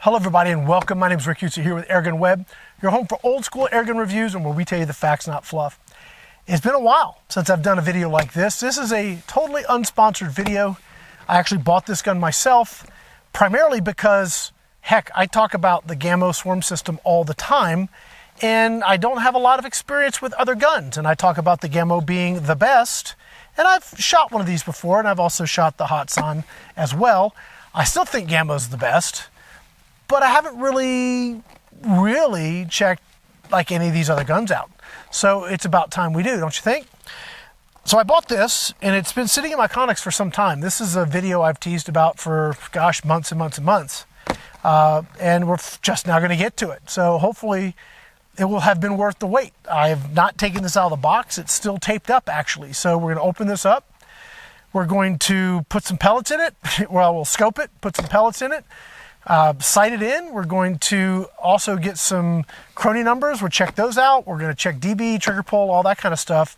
Hello everybody and welcome. My name is Rick Hutzer here with AirgunWeb, your home for old school airgun reviews and where we tell you the facts, not fluff. It's been a while since I've done a video like this. This is a totally unsponsored video. I actually bought this gun myself, primarily because, heck, I talk about the Gamo Swarm system all the time, and I don't have a lot of experience with other guns, and I talk about the Gamo being the best, and I've shot one of these before, and I've also shot the Hatsan as well. I still think Gamo's the best, but I haven't really checked like any of these other guns out. So it's about time we do, don't you think? So I bought this, and it's been sitting in my Connex for some time. This is a video I've teased about for, gosh, months and months and months. And we're just now going to get to it. So hopefully it will have been worth the wait. I have not taken this out of the box. It's still taped up, actually. So we're going to open this up. We're going to put some pellets in it. Well, we'll scope it, put some pellets in it. Sight it in. We're going to also get some crony numbers. We'll check those out. We're going to check DB, trigger pull, all that kind of stuff.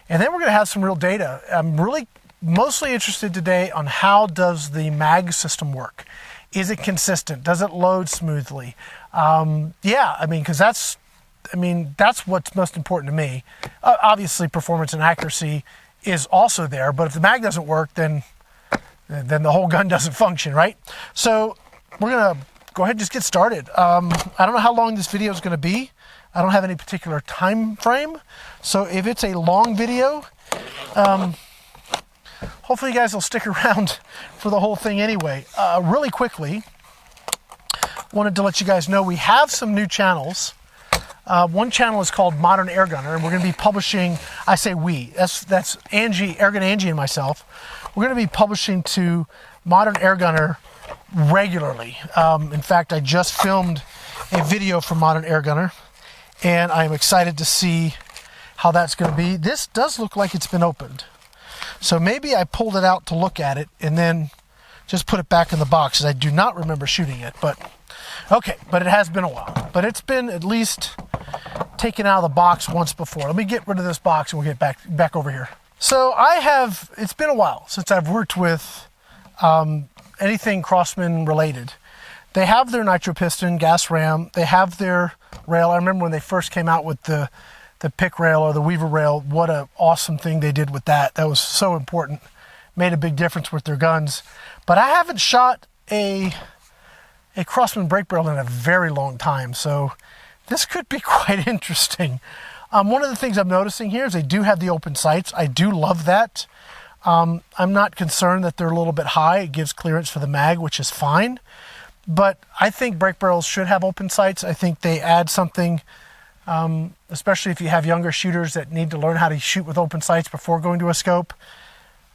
And then we're going to have some real data. I'm really mostly interested today on how does the mag system work? Is it consistent? Does it load smoothly? Yeah, I mean, because that's what's most important to me. Obviously, performance and accuracy is also there, but if the mag doesn't work, then the whole gun doesn't function, right? So we're going to go ahead and just get started. I don't know how long this video is going to be. I don't have any particular time frame. So if it's a long video, hopefully you guys will stick around for the whole thing anyway. Really quickly, wanted to let you guys know we have some new channels. One channel is called Modern Airgunner, and we're going to be publishing, I say we, that's Angie, Airgun Angie and myself. We're going to be publishing to Modern Airgunner regularly. In fact, I just filmed a video for Modern Airgunner, and I'm excited to see how that's going to be. This does look like it's been opened. So maybe I pulled it out to look at it and then just put it back in the box, as I do not remember shooting it. But okay, but it has been a while. But it's been at least taken out of the box once before. Let me get rid of this box and we'll get back over here. So it's been a while since I've worked with anything Crosman related. They have their nitro piston, gas ram. They have their rail. I remember when they first came out with the pick rail or the weaver rail, what an awesome thing they did with that. That was so important. Made a big difference with their guns. But I haven't shot a Crosman brake barrel in a very long time, so this could be quite interesting. One of the things I'm noticing here is they do have the open sights. I do love that. I'm not concerned that they're a little bit high. It gives clearance for the mag, which is fine. But I think brake barrels should have open sights. I think they add something, especially if you have younger shooters that need to learn how to shoot with open sights before going to a scope.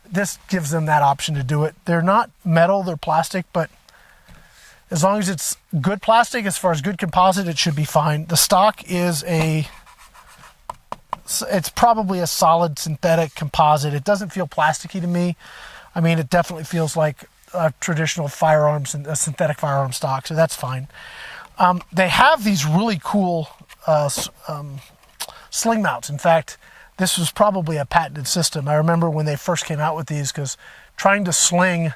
This gives them that option to do it. They're not metal, they're plastic, but as long as it's good plastic, as far as good composite, it should be fine. The stock is it's probably a solid synthetic composite. It doesn't feel plasticky to me. I mean, it definitely feels like a traditional firearms and a synthetic firearm stock, so that's fine. They have these really cool sling mounts. In fact, this was probably a patented system. I remember when they first came out with these, because trying to sling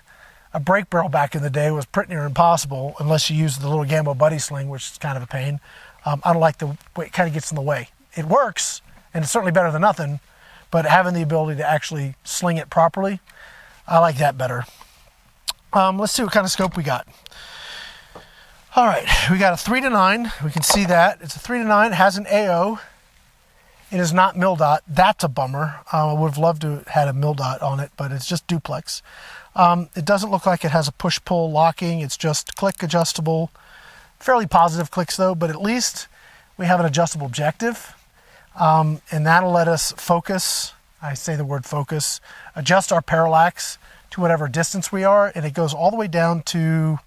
a brake barrel back in the day was pretty near impossible unless you use the little Gamo buddy sling, which is kind of a pain. I don't like the way it kind of gets in the way. It works, and it's certainly better than nothing, but having the ability to actually sling it properly, I like that better. Let's see what kind of scope we got. All right, we got a 3-9. We can see that. It's a 3-9. It has an AO. It is not mil-dot. That's a bummer. I would have loved to have had a mil-dot on it, but it's just duplex. It doesn't look like it has a push-pull locking. It's just click adjustable. Fairly positive clicks, though, but at least we have an adjustable objective. And that'll let us focus. I say the word focus. Adjust our parallax to whatever distance we are, and it goes all the way down to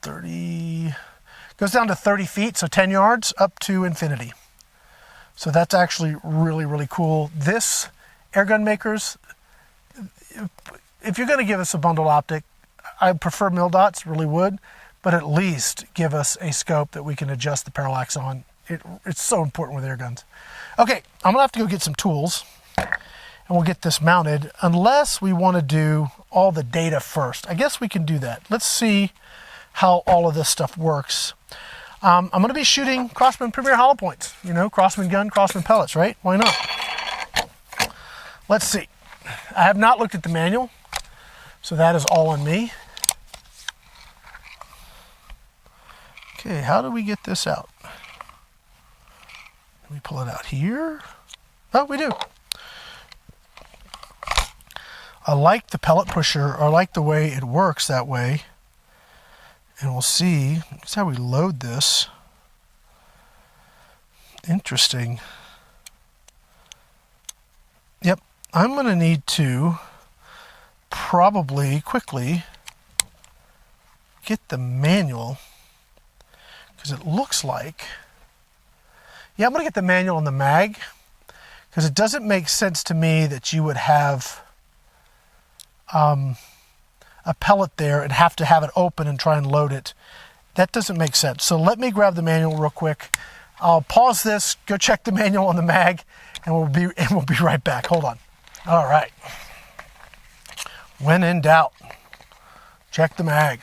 30. Goes down to 30 feet, so 10 yards, up to infinity. So that's actually really, really cool. This airgun makers, if you're going to give us a bundle optic, I prefer mil-dots, really would, but at least give us a scope that we can adjust the parallax on. It's so important with air guns. Okay, I'm going to have to go get some tools, and we'll get this mounted, unless we want to do all the data first. I guess we can do that. Let's see how all of this stuff works. I'm going to be shooting Crosman Premier hollow points. You know, Crosman gun, Crosman pellets, right? Why not? Let's see. I have not looked at the manual, so that is all on me. Okay, how do we get this out? Let me pull it out here. Oh, we do. I like the pellet pusher, or I like the way it works that way. And we'll see. That's how we load this. Interesting. Yep, I'm going to need to probably quickly get the manual, because it looks like, yeah, I'm going to get the manual on the mag, because it doesn't make sense to me that you would have a pellet there and have to have it open and try and load it. That doesn't make sense. So let me grab the manual real quick. I'll pause this, go check the manual on the mag, and we'll be right back. Hold on. All right. When in doubt, check the mag.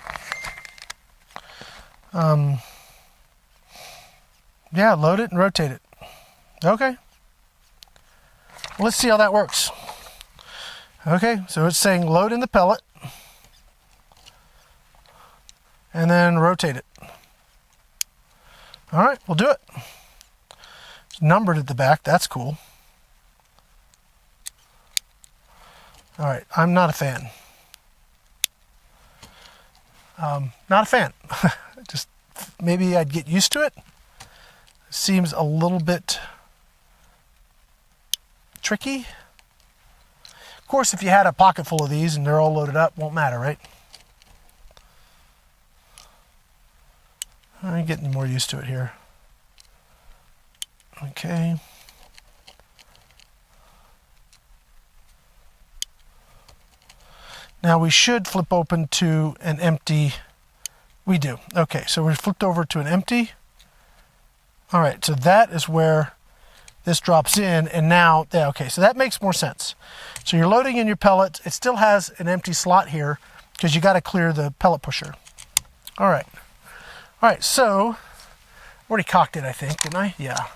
Yeah, load it and rotate it. Okay. Let's see how that works. Okay, so it's saying load in the pellet and then rotate it. All right, we'll do it. It's numbered at the back. That's cool. All right, I'm not a fan. Not a fan. Just maybe I'd get used to it. Seems a little bit tricky. Of course, if you had a pocket full of these and they're all loaded up, won't matter, right? I'm getting more used to it here. Okay. Now we should flip open to an empty. We do. Okay, so we're flipped over to an empty. All right, so that is where this drops in, and now, yeah, okay, so that makes more sense. So you're loading in your pellets. It still has an empty slot here because you got to clear the pellet pusher. All right. All right, so already cocked it, I think, didn't I? Yeah.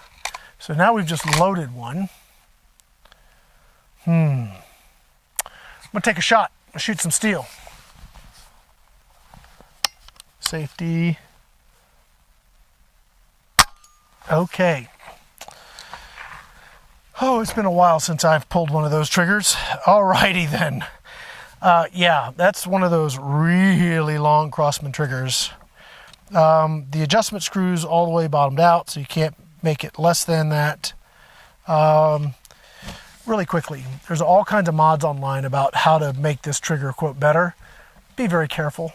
So now we've just loaded one. I'm gonna take a shot. I'll shoot some steel. Safety. Okay. Oh, it's been a while since I've pulled one of those triggers. Alrighty then. Yeah, that's one of those really long Crosman triggers. The adjustment screws all the way bottomed out, so you can't make it less than that. Really quickly, there's all kinds of mods online about how to make this trigger, quote, better. Be very careful.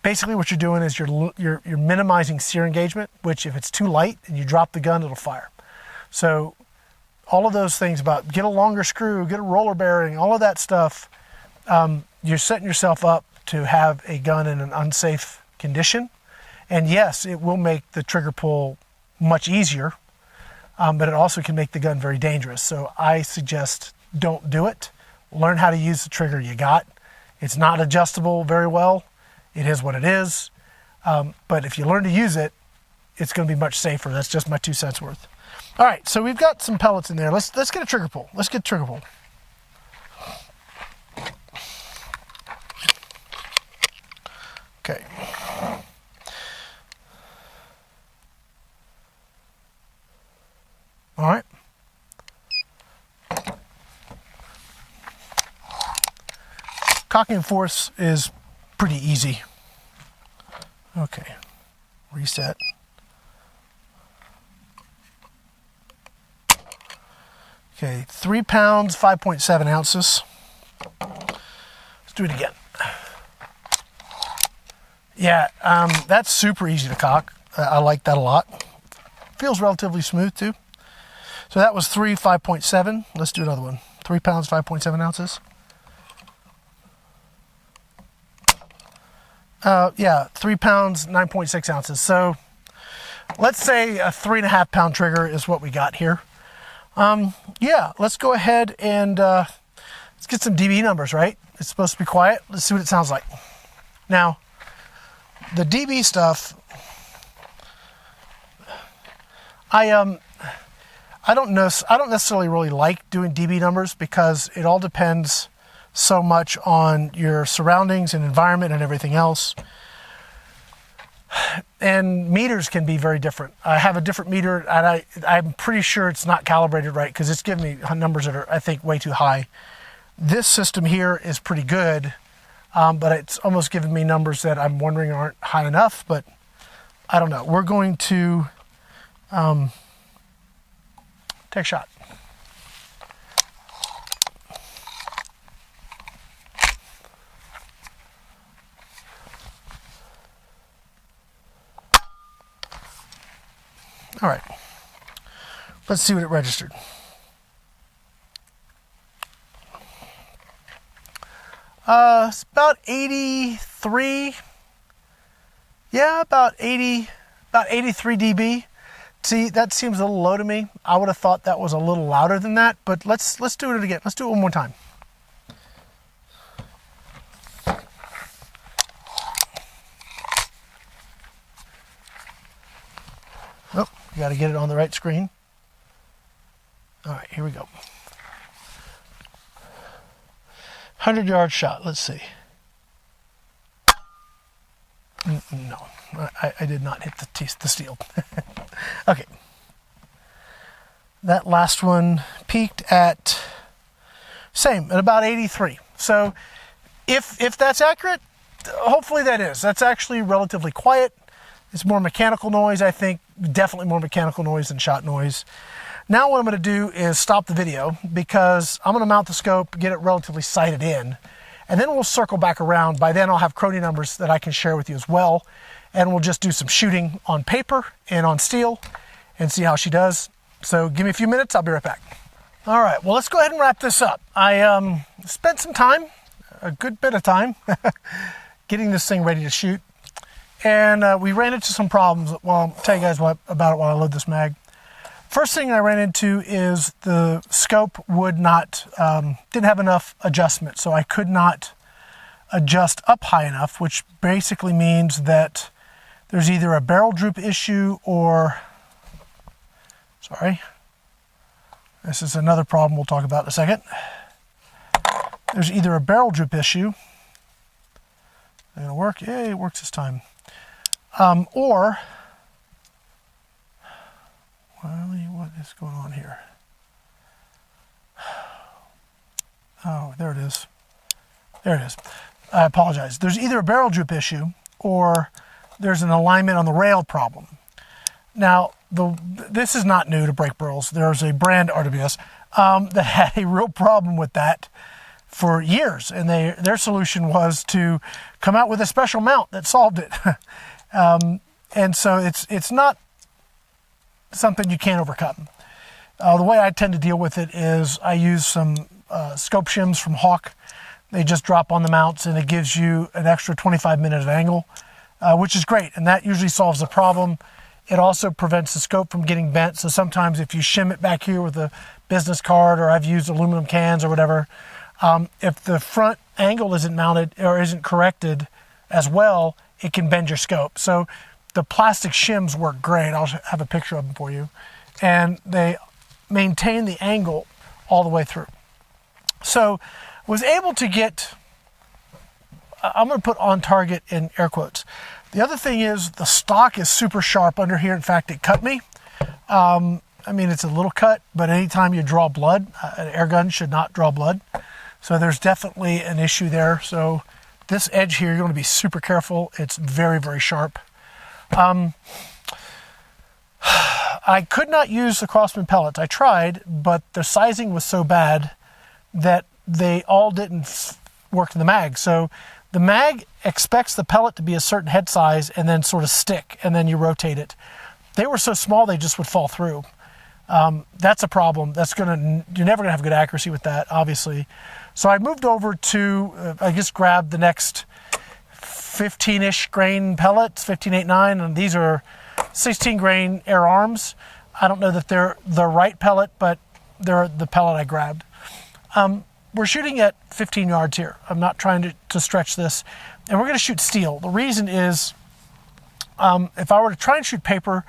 Basically what you're doing is you're minimizing sear engagement, which if it's too light and you drop the gun, it'll fire. So all of those things about get a longer screw, get a roller bearing, all of that stuff, you're setting yourself up to have a gun in an unsafe condition. And yes, it will make the trigger pull much easier, but it also can make the gun very dangerous. So I suggest don't do it. Learn how to use the trigger you got. It's not adjustable very well. It is what it is. But if you learn to use it, it's going to be much safer. That's just my 2 cents worth. All right, so we've got some pellets in there. Let's get a trigger pull. Let's get a trigger pull. Okay. All right. Cocking force is pretty easy. Okay. Reset. Okay, 3 pounds, 5.7 ounces. Let's do it again. Yeah, that's super easy to cock. I like that a lot. Feels relatively smooth too. So that was 3, 5.7. Let's do another one. 3 pounds, 5.7 ounces. Yeah, 3 pounds, 9.6 ounces. So let's say a 3.5 pound trigger is what we got here. Yeah, let's go ahead and let's get some dB numbers, right? It's supposed to be quiet. Let's see what it sounds like. Now, the DB stuff, I don't necessarily really like doing DB numbers because it all depends so much on your surroundings and environment and everything else. And meters can be very different. I have a different meter, and I'm pretty sure it's not calibrated right because it's giving me numbers that are, I think, way too high. This system here is pretty good, but it's almost giving me numbers that I'm wondering aren't high enough, but I don't know. We're going to take a shot. All right, let's see what it registered. It's about 83. Yeah, about 83 dB. See, that seems a little low to me. I would have thought that was a little louder than that, but let's do it again. Let's do it one more time. Oh, you got to get it on the right screen. All right, here we go. 100-yard shot. Let's see. No, I did not hit the steel. Okay. That last one peaked at same at about 83. So if that's accurate, hopefully that is. That's actually relatively quiet. It's more mechanical noise, I think. Definitely more mechanical noise than shot noise. Now what I'm going to do is stop the video because I'm going to mount the scope, get it relatively sighted in, and then we'll circle back around. By then I'll have Crony numbers that I can share with you as well, and we'll just do some shooting on paper and on steel and see how she does. So give me a few minutes, I'll be right back. All right, well, let's go ahead and wrap this up. I spent some time, a good bit of time, getting this thing ready to shoot, and we ran into some problems. Well, I'll tell you guys about it while I load this mag. First thing I ran into is the scope would not, didn't have enough adjustment, so I could not adjust up high enough, which basically means that there's either a barrel droop issue or, sorry, this is another problem we'll talk about in a second. There's either a barrel droop issue, it'll work, yay, it works this time, or, what is going on here? Oh, there it is. There it is. I apologize. There's either a barrel droop issue or there's an alignment on the rail problem. Now, this is not new to brake barrels. There's a brand, RWS, that had a real problem with that for years, and their solution was to come out with a special mount that solved it. And so it's not something you can't overcome. The way I tend to deal with it is I use some scope shims from Hawk. They just drop on the mounts and it gives you an extra 25 minutes of angle, which is great, and that usually solves the problem. It also prevents the scope from getting bent, so sometimes if you shim it back here with a business card, or I've used aluminum cans or whatever, if the front angle isn't mounted or isn't corrected as well, it can bend your scope. So the plastic shims work great. I'll have a picture of them for you. And they maintain the angle all the way through. So was able to get, I'm going to put on target in air quotes. The other thing is the stock is super sharp under here. In fact, it cut me. I mean, it's a little cut, but anytime you draw blood, an air gun should not draw blood. So there's definitely an issue there. So this edge here, you're going to be super careful. It's very, very sharp. I could not use the Crosman pellets. I tried, but the sizing was so bad that they all didn't work in the mag. So the mag expects the pellet to be a certain head size and then sort of stick, and then you rotate it. They were so small they just would fall through. That's a problem. You're never gonna have good accuracy with that, obviously. So I moved over to, I just grabbed the next 15-ish grain pellets, 1589, and these are 16 grain FIREARMS. I don't know that they're the right pellet, but they're the pellet I grabbed. We're shooting at 15 yards here. I'm not trying to stretch this, and we're going to shoot steel. The reason is If I were to try and shoot paper,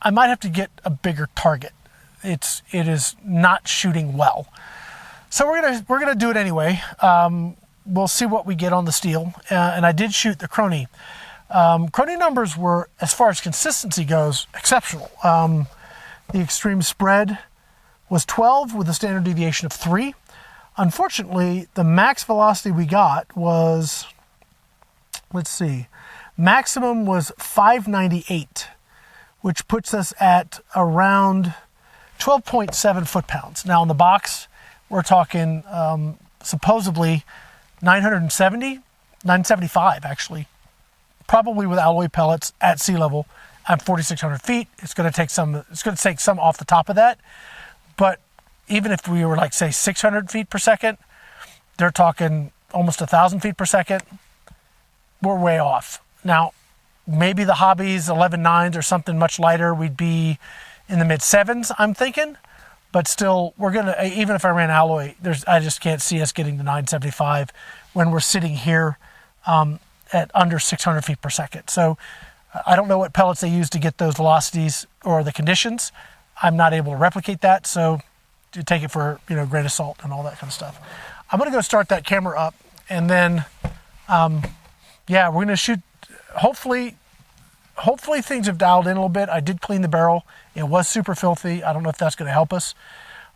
I might have to get a bigger target. It is not shooting well. So we're gonna do it anyway. We'll see what we get on the steel. And I did shoot the Crony. Crony numbers were, as far as consistency goes, exceptional. The extreme spread was 12 with a standard deviation of 3. Unfortunately, the max velocity we got was, let's see, maximum was 598, which puts us at around 12.7 foot-pounds. Now in the box, we're talking supposedly 970, 975 actually, probably with alloy pellets at sea level at 4,600 feet. It's going to take some off the top of that. But even if we were like, say, 600 feet per second, they're talking almost 1,000 feet per second. We're way off. Now, maybe the hobbies, 11.9s or something much lighter, we'd be in the mid-7s, I'm thinking. But still, we're going to, even if I ran alloy, I just can't see us getting to 975 when we're sitting here at under 600 feet per second. So I don't know what pellets they use to get those velocities or the conditions. I'm not able to replicate that, so to take it for, you know, grain of salt and all that kind of stuff. I'm going to go start that camera up, and then, yeah, we're going to shoot. Hopefully things have dialed in a little bit. I did clean the barrel. It was super filthy. I don't know if that's going to help us.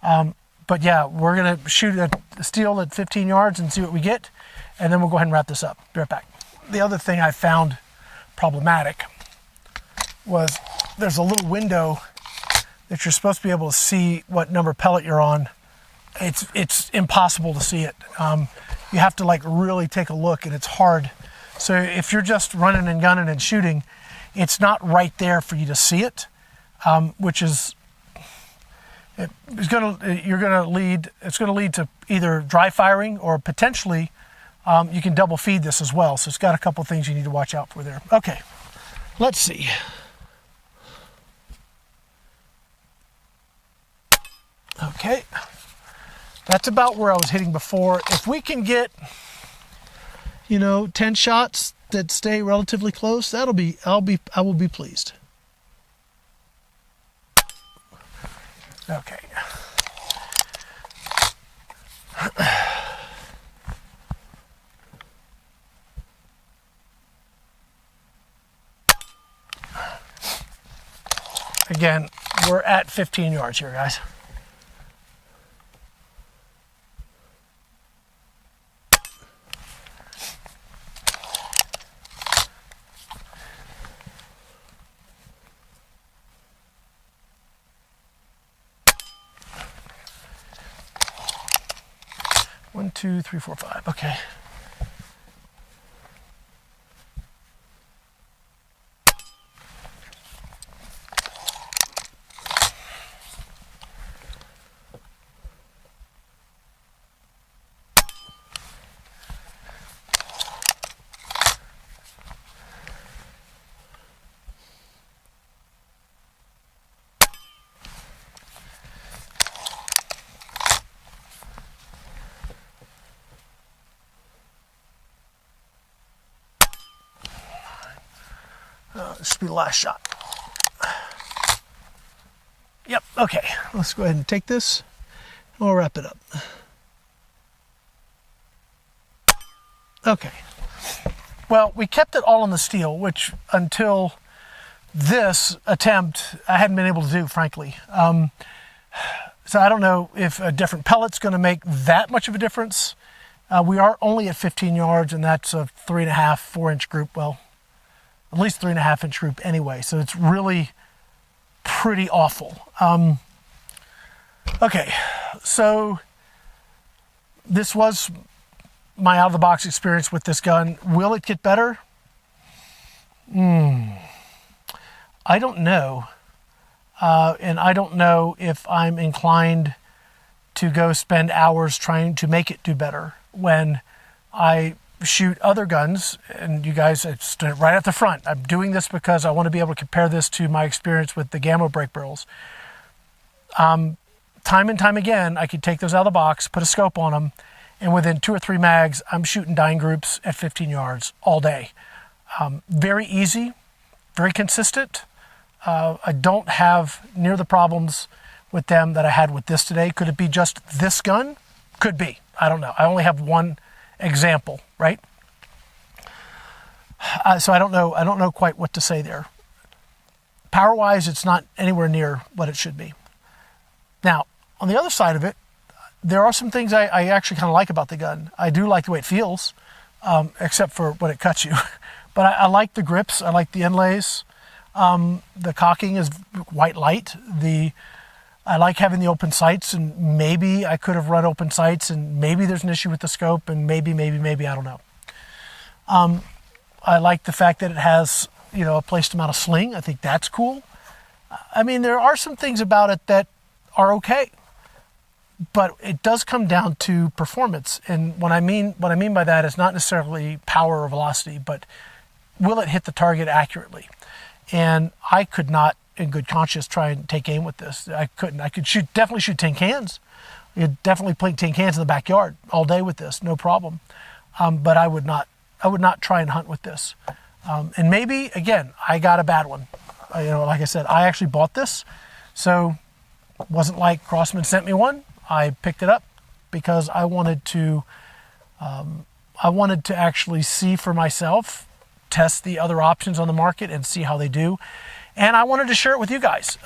But yeah, we're going to shoot a steel at 15 yards and see what we get, and then we'll go ahead and wrap this up. Be right back. The other thing I found problematic was there's a little window that you're supposed to be able to see what number pellet you're on. It's impossible to see it. You have to like really take a look, and it's hard. So if you're just running and gunning and shooting, it's not right there for you to see it, which is it's going to lead to either dry firing or potentially you can double feed this as well. So it's got a couple things you need to watch out for there. Okay, let's see. Okay, that's about where I was hitting before. If we can get, you know, 10 shots that stay relatively close, I will be pleased. Okay. Again, we're at 15 yards here, guys. One, two, three, four, five. Okay. This should be the last shot. Yep, okay. Let's go ahead and take this and we'll wrap it up. Okay. Well, we kept it all on the steel, which until this attempt, I hadn't been able to do, frankly. So I don't know if a different pellet's going to make that much of a difference. We are only at 15 yards, and that's a 3.5, 4 inch group. Well, at least 3.5 inch group anyway. So it's really pretty awful. Okay, so this was my out of the box experience with this gun. Will it get better? I don't know. And I don't know if I'm inclined to go spend hours trying to make it do better when I shoot other guns. And you guys, it's right at the front. I'm doing this because I want to be able to compare this to my experience with the Gamo brake barrels. Time and time again, I could take those out of the box, put a scope on them, and within 2 or 3 mags, I'm shooting dying groups at 15 yards all day. Very easy. very consistent. I don't have near the problems with them that I had with this today. Could it be just this gun? Could be. I don't know. I only have one example, right? So I don't know quite what to say there. Power-wise, it's not anywhere near what it should be. Now, on the other side of it, there are some things I actually kind of like about the gun. I do like the way it feels, except for when it cuts you. But I like the grips. I like the inlays. The cocking is quite light. I like having the open sights, and maybe I could have run open sights, and maybe there's an issue with the scope, and maybe, I don't know. I like the fact that it has, a place to mount a sling. I think that's cool. I mean, there are some things about it that are okay, but it does come down to performance. And what I mean by that is not necessarily power or velocity, but will it hit the target accurately? And I could not, in good conscience, try and take aim with this. I couldn't. I could definitely shoot tin cans. I could definitely play tin cans in the backyard all day with this, no problem. But I would not try and hunt with this. And maybe, again, I got a bad one. Like I said, I actually bought this, so it wasn't like Crosman sent me one. I picked it up because I wanted to actually see for myself, test the other options on the market and see how they do. And I wanted to share it with you guys.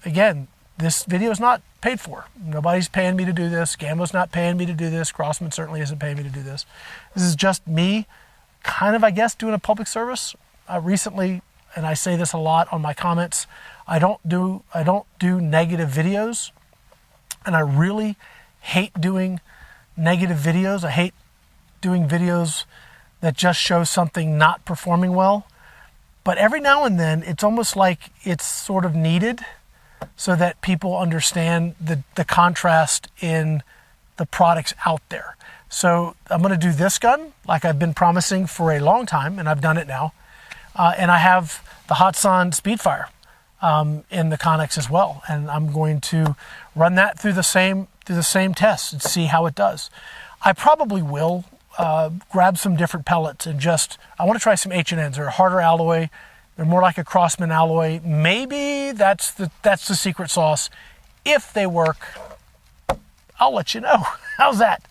Again, this video is not paid for. Nobody's paying me to do this. Gamo's not paying me to do this. Crosman certainly isn't paying me to do this. This is just me kind of, I guess, doing a public service. Recently, and I say this a lot on my comments, I don't do negative videos, and I really hate doing negative videos. I hate doing videos that just show something not performing well. But every now and then, it's almost like it's sort of needed so that people understand the contrast in the products out there. So I'm going to do this gun like I've been promising for a long time, and I've done it now. And I have the Hotson Speedfire in the Connex as well, and I'm going to run that through the same tests and see how it does. I probably will grab some different pellets and I want to try some H&Ns. They're a harder alloy. They're more like a Crosman alloy. Maybe that's the secret sauce. If they work, I'll let you know. How's that?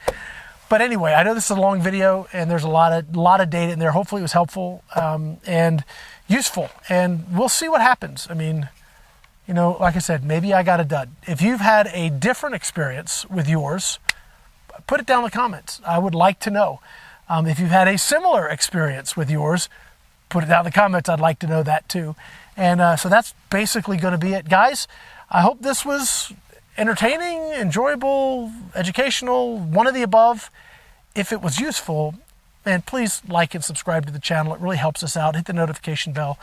But anyway, I know this is a long video and there's a lot of data in there. Hopefully it was helpful and useful, and we'll see what happens. I mean, like I said, maybe I got a dud. If you've had a different experience with yours, put it down in the comments. I would like to know. If you've had a similar experience with yours, put it down in the comments. I'd like to know that too. And so that's basically going to be it, guys. I hope this was entertaining, enjoyable, educational, one of the above. If it was useful, man, please like and subscribe to the channel. It really helps us out. Hit the notification bell.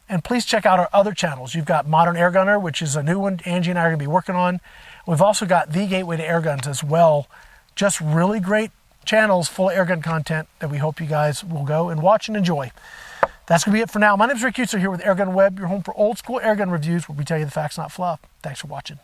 And please check out our other channels. You've got Modern Airgunner, which is a new one Angie and I are going to be working on. We've also got The Gateway to Airguns as well. Just really great channels full of airgun content that we hope you guys will go and watch and enjoy. That's going to be it for now. My name is Rick Utzer here with AirgunWeb, your home for old school airgun reviews where we tell you the facts, not fluff. Thanks for watching.